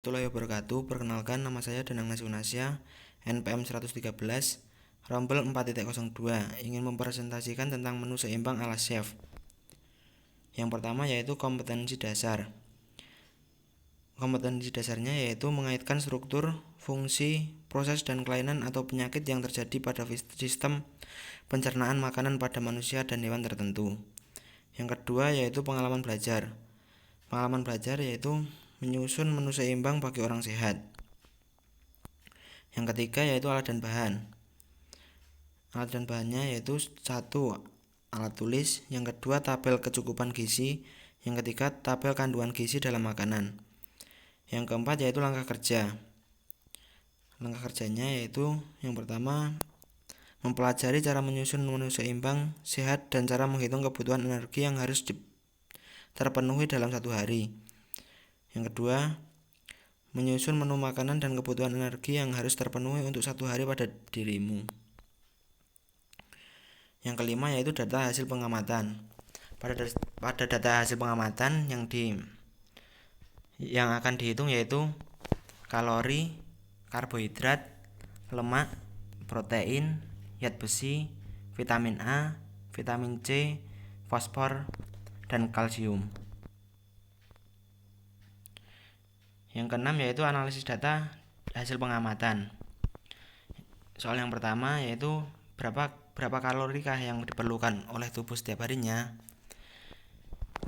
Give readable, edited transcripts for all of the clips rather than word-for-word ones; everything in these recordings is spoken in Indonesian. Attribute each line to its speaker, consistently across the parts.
Speaker 1: Warahmatullahi wabarakatuh. Perkenalkan, nama saya Danang Nasunasya, NPM 113, Rombel 4.02, ingin mempresentasikan tentang menu seimbang ala chef. Yang pertama yaitu kompetensi dasar. Kompetensi dasarnya yaitu mengaitkan struktur, fungsi, proses, dan kelainan atau penyakit yang terjadi pada sistem pencernaan makanan pada manusia dan hewan tertentu. Yang kedua yaitu pengalaman belajar. Pengalaman belajar yaitu menyusun menu seimbang bagi orang sehat. Yang ketiga yaitu alat dan bahan. Alat dan bahannya yaitu 1. Alat tulis. Yang kedua tabel kecukupan gizi. Yang ketiga tabel kandungan gizi dalam makanan. Yang keempat yaitu langkah kerja. Langkah kerjanya yaitu yang pertama mempelajari cara menyusun menu seimbang, sehat, dan cara menghitung kebutuhan energi yang harus terpenuhi dalam satu hari. Yang kedua, menyusun menu makanan dan kebutuhan energi yang harus terpenuhi untuk satu hari pada dirimu. Yang kelima yaitu data hasil pengamatan. Pada data hasil pengamatan yang akan dihitung yaitu kalori, karbohidrat, lemak, protein, zat besi, vitamin A, vitamin C, fosfor, dan kalsium. Yang keenam yaitu analisis data hasil pengamatan. Soal yang pertama yaitu berapa kalorikah yang diperlukan oleh tubuh setiap harinya.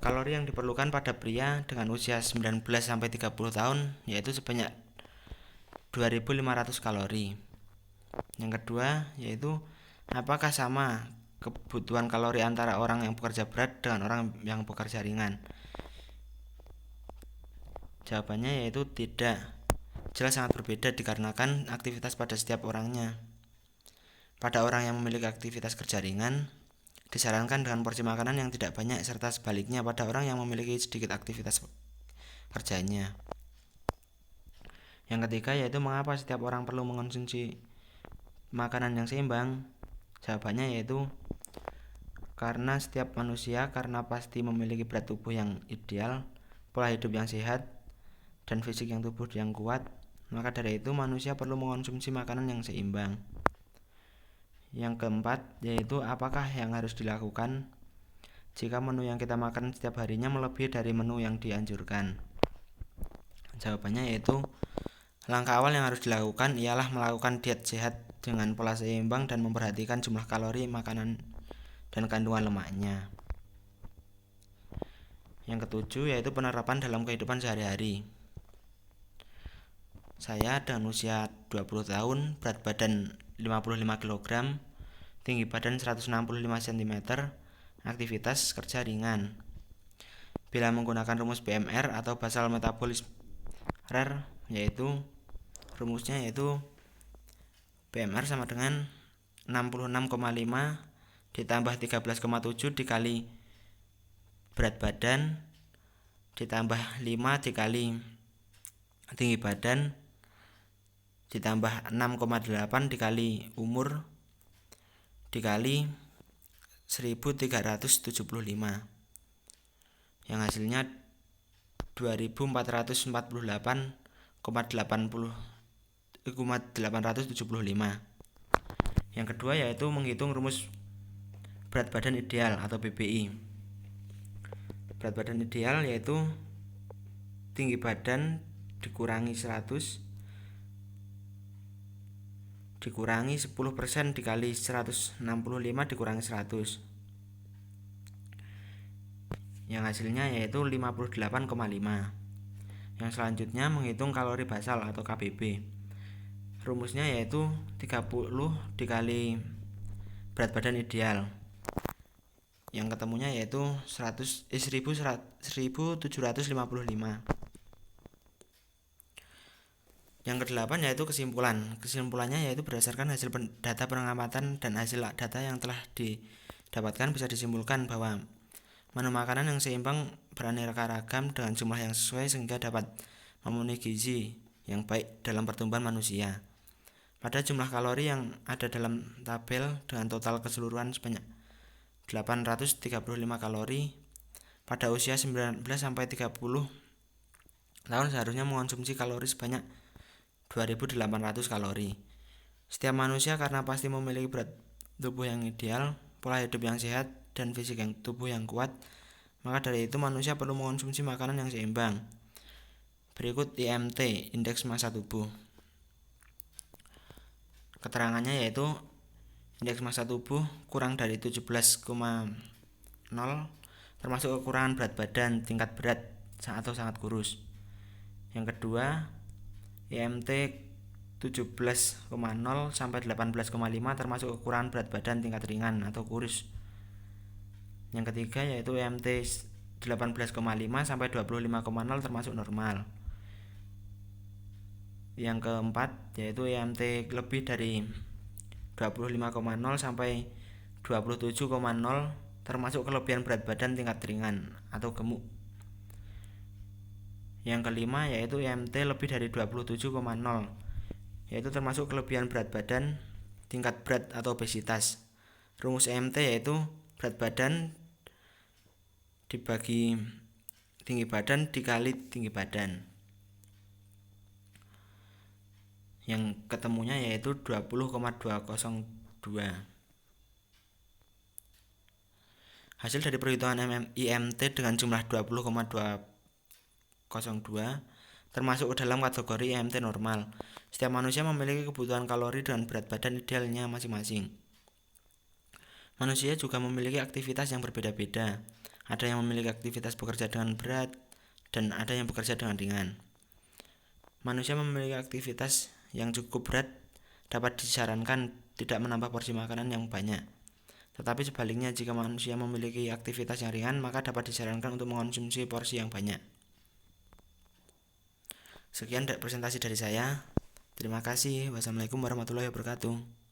Speaker 1: Kalori yang diperlukan pada pria dengan usia 19-30 tahun yaitu sebanyak 2.500 kalori. Yang kedua yaitu apakah sama kebutuhan kalori antara orang yang bekerja berat dengan orang yang bekerja ringan? Jawabannya yaitu tidak. Jelas sangat berbeda dikarenakan aktivitas pada setiap orangnya. Pada orang yang memiliki aktivitas kerja ringan, disarankan dengan porsi makanan yang tidak banyak, serta sebaliknya pada orang yang memiliki sedikit aktivitas kerjanya. Yang ketiga yaitu mengapa setiap orang perlu mengonsumsi makanan yang seimbang. Jawabannya yaitu karena setiap manusia pasti memiliki berat tubuh yang ideal, pola hidup yang sehat, dan fisik yang tubuh yang kuat. Maka dari itu manusia perlu mengonsumsi makanan yang seimbang. Yang keempat yaitu apakah yang harus dilakukan jika menu yang kita makan setiap harinya melebihi dari menu yang dianjurkan. Jawabannya yaitu langkah awal yang harus dilakukan ialah melakukan diet sehat dengan pola seimbang dan memperhatikan jumlah kalori makanan dan kandungan lemaknya. Yang ketujuh yaitu penerapan dalam kehidupan sehari-hari. Saya dengan usia 20 tahun, berat badan 55 kg, tinggi badan 165 cm, aktivitas kerja ringan. Bila menggunakan rumus BMR atau basal metabolism rate rumusnya yaitu BMR sama dengan 66,5 ditambah 13,7 dikali berat badan ditambah 5 dikali tinggi badan ditambah 6,8 dikali umur dikali 1375 yang hasilnya 2448,875. Yang kedua yaitu menghitung rumus berat badan ideal atau BBI. Berat badan ideal yaitu tinggi badan dikurangi 100 dikurangi 10% dikali 165 dikurangi 100, yang hasilnya yaitu 58,5. Yang selanjutnya menghitung kalori basal atau KBB. Rumusnya yaitu 30 dikali berat badan ideal, yang ketemunya yaitu 1755. Yang kedelapan yaitu kesimpulan. Kesimpulannya yaitu berdasarkan hasil data pengamatan dan hasil data yang telah didapatkan bisa disimpulkan bahwa menu makanan yang seimbang beraneka ragam dengan jumlah yang sesuai sehingga dapat memenuhi gizi yang baik dalam pertumbuhan manusia. Pada jumlah kalori yang ada dalam tabel dengan total keseluruhan sebanyak 835 kalori pada usia 19-30 tahun seharusnya mengonsumsi kalori sebanyak 2.800 kalori. Setiap manusia karena pasti memiliki berat tubuh yang ideal, pola hidup yang sehat, dan fisik tubuh yang kuat, maka dari itu manusia perlu mengonsumsi makanan yang seimbang. Berikut IMT, indeks massa tubuh. Keterangannya yaitu indeks massa tubuh kurang dari 17,0 termasuk kekurangan berat badan tingkat berat atau sangat kurus. Yang kedua, IMT 17,0 sampai 18,5 termasuk kekurangan berat badan tingkat ringan atau kurus. Yang ketiga yaitu IMT 18,5 sampai 25,0 termasuk normal. Yang keempat yaitu IMT lebih dari 25,0 sampai 27,0 termasuk kelebihan berat badan tingkat ringan atau gemuk. Yang kelima yaitu IMT lebih dari 27,0 yaitu termasuk kelebihan berat badan tingkat berat atau obesitas. Rumus IMT yaitu berat badan dibagi tinggi badan dikali tinggi badan, yang ketemunya yaitu 20,202. Hasil dari perhitungan IMT dengan jumlah 20,202 termasuk ke dalam kategori IMT normal. Setiap manusia memiliki kebutuhan kalori dan berat badan idealnya masing-masing. Manusia juga memiliki aktivitas yang berbeda-beda. Ada yang memiliki aktivitas bekerja dengan berat dan ada yang bekerja dengan ringan. Manusia memiliki aktivitas yang cukup berat dapat disarankan tidak menambah porsi makanan yang banyak. Tetapi sebaliknya, jika manusia memiliki aktivitas yang ringan, maka dapat disarankan untuk mengonsumsi porsi yang banyak. Sekian presentasi dari saya. Terima kasih. Wassalamualaikum warahmatullahi wabarakatuh.